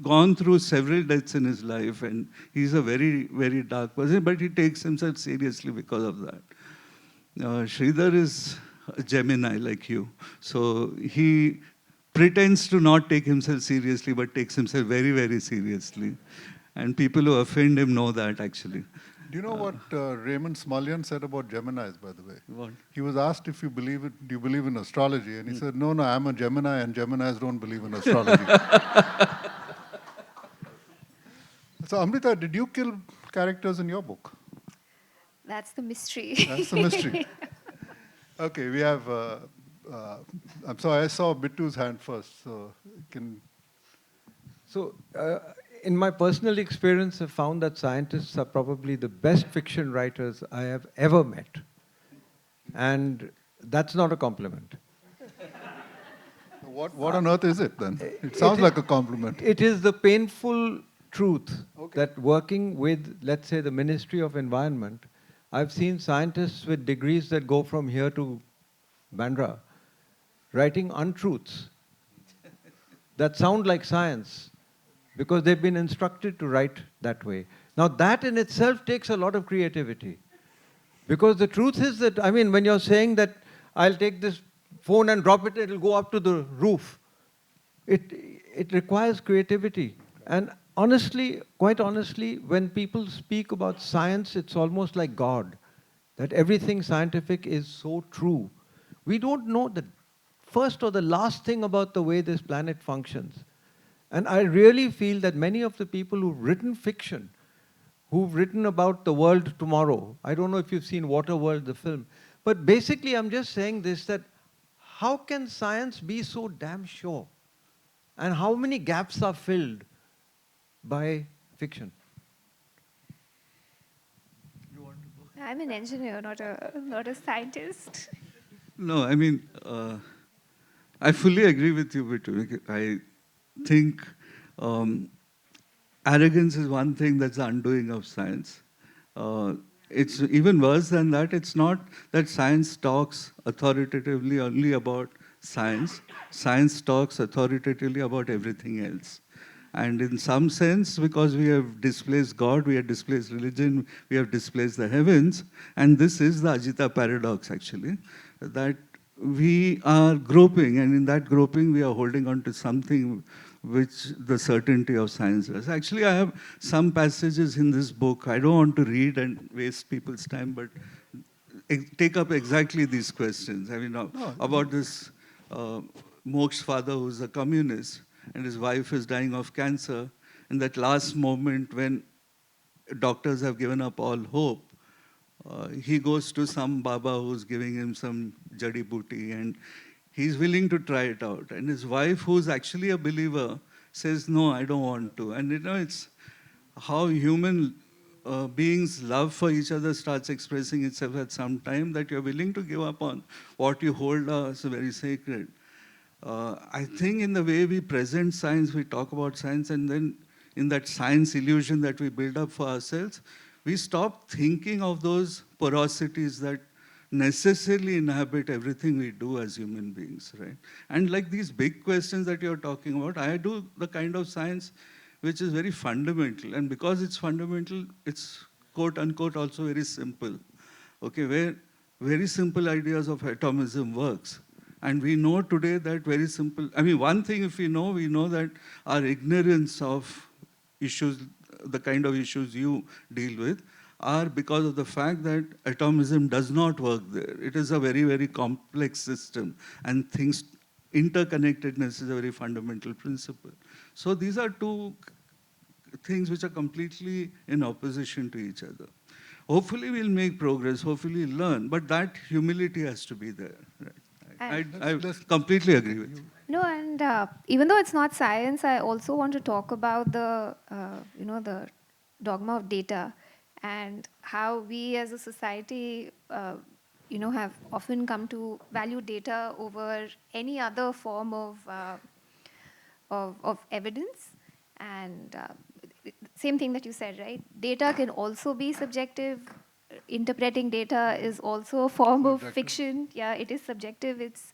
gone through several deaths in his life, and he's a very, very dark person, but he takes himself seriously because of that. Sridhar is a Gemini like you, so he pretends to not take himself seriously, but takes himself very, very seriously. And people who offend him know that, actually. Do you know what Raymond Smullyan said about Geminis, by the way? What? He was asked if do you believe in astrology? And he said, no, I'm a Gemini, and Geminis don't believe in astrology. So, Amrita, did you kill characters in your book? That's the mystery. That's the mystery. Okay, we have... I'm sorry, I saw Bittu's hand first, so you can... So, in my personal experience, I've found that scientists are probably the best fiction writers I have ever met. And that's not a compliment. What on earth is it then? It sounds like a compliment. It is the painful truth that working with, let's say, the Ministry of Environment, I've seen scientists with degrees that go from here to Bandra writing untruths that sound like science, because they've been instructed to write that way. Now that in itself takes a lot of creativity. Because the truth is that, I mean, when you're saying that I'll take this phone and drop it, it'll go up to the roof, it requires creativity. And honestly, quite honestly, when people speak about science, it's almost like God, that everything scientific is so true. We don't know the first or the last thing about the way this planet functions. And I really feel that many of the people who've written fiction, who've written about the world tomorrow, I don't know if you've seen Waterworld, the film, but basically I'm just saying this, that how can science be so damn sure? And how many gaps are filled by fiction? I'm an engineer, not a scientist. No, I mean, I fully agree with you, Bitu. I think arrogance is one thing that's the undoing of science. It's even worse than that. It's not that science talks authoritatively only about science. Science talks authoritatively about everything else. And in some sense, because we have displaced God, we have displaced religion, we have displaced the heavens, and this is the Ajita paradox, actually, that we are groping, and in that groping, we are holding on to something which the certainty of science is. Actually, I have some passages in this book. I don't want to read and waste people's time, but take up exactly these questions. I mean, about this Moksh's father who's a communist, and his wife is dying of cancer. In that last moment when doctors have given up all hope, he goes to some Baba who's giving him some jadi booty, and he's willing to try it out. And his wife, who's actually a believer, says, no, I don't want to. And it's how human beings' love for each other starts expressing itself at some time, that you're willing to give up on what you hold as very sacred. I think in the way we present science, we talk about science, and then in that science illusion that we build up for ourselves, we stop thinking of those porosities that necessarily inhabit everything we do as human beings, right? And like these big questions that you're talking about, I do the kind of science which is very fundamental. And because it's fundamental, it's quote unquote also very simple. Okay, where very simple ideas of atomism works. And we know today that very simple, I mean, one thing if we know that our ignorance of issues, the kind of issues you deal with, are because of the fact that atomism does not work there. It is a very, very complex system, and things, interconnectedness is a very fundamental principle. So these are two things which are completely in opposition to each other. Hopefully we'll make progress, hopefully we'll learn, but that humility has to be there. Right? I completely agree with you. No, and even though it's not science, I also want to talk about the the dogma of data, and how we as a society have often come to value data over any other form of evidence. And same thing that you said, right? Data can also be subjective. Interpreting data is also a form of fiction. Yeah, it is subjective. It's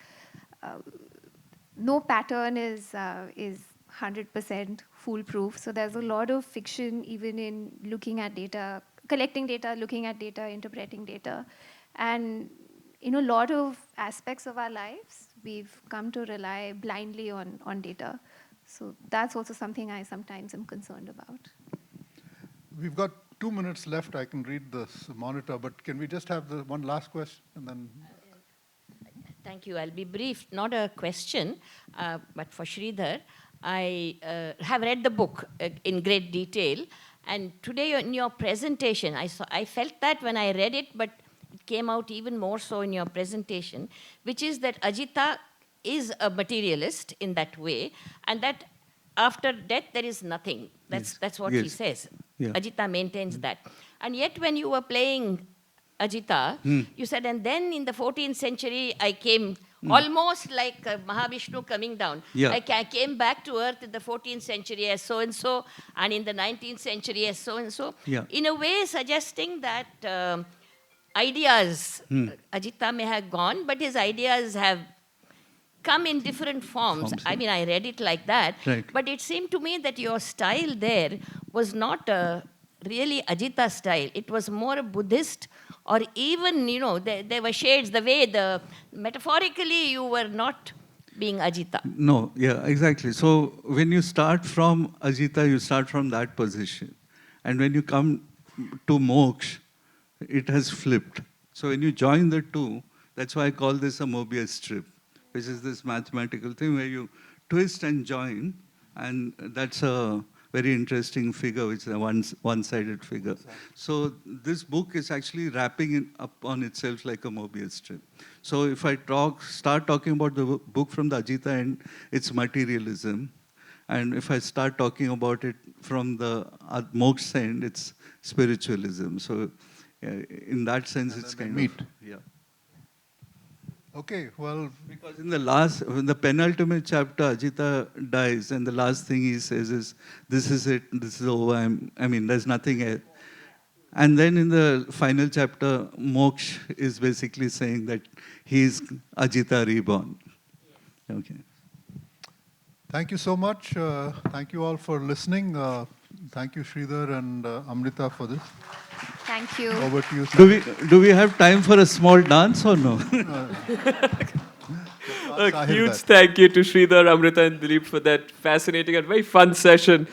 no pattern is 100% foolproof. So there's a lot of fiction even in looking at data, collecting data, looking at data, interpreting data. And in a lot of aspects of our lives, we've come to rely blindly on data. So that's also something I sometimes am concerned about. We've got 2 minutes left. I can read the monitor, but can we just have the one last question and then... Thank you. I'll be brief. Not a question, but for Sridhar, I have read the book in great detail. And today in your presentation, I felt that when I read it, but it came out even more so in your presentation, which is that Ajita is a materialist in that way, and that after death there is nothing. That's what he says. Yeah. Ajita maintains that. And yet when you were playing Ajita, you said, and then in the 14th century, I came almost like Mahavishnu coming down. Yeah. I came back to earth in the 14th century as so-and-so, and in the 19th century as so-and-so. Yeah. In a way suggesting that ideas, Ajita may have gone, but his ideas have come in different forms. I mean, I read it like that. Right. But it seemed to me that your style there was not really Ajita style. It was more a Buddhist, or even, there were shades, the way metaphorically you were not being Ajita. No, yeah, exactly. So when you start from Ajita, you start from that position. And when you come to Moksha, it has flipped. So when you join the two, that's why I call this a Mobius strip, which is this mathematical thing where you twist and join, and that's a very interesting figure, which is a one-sided figure. So this book is actually wrapping it up on itself like a Mobius strip. So if I start talking about the book from the Ajita end, it's materialism. And if I start talking about it from the Moksha end, it's spiritualism. So in that sense, it's kind meet. of, yeah. Okay, well, Because in the penultimate chapter, Ajita dies, and the last thing he says is, "This is it. This is over. I mean, there's nothing else." And then in the final chapter, Moksha is basically saying that he's Ajita reborn. Okay. thank you so much. Thank you all for listening. Thank you, Sridhar and Amrita, for this. Thank you. Over to you. Do we have time for a small dance or no? A huge thank you to Sridhar, Amrita, and Dilip for that fascinating and very fun session.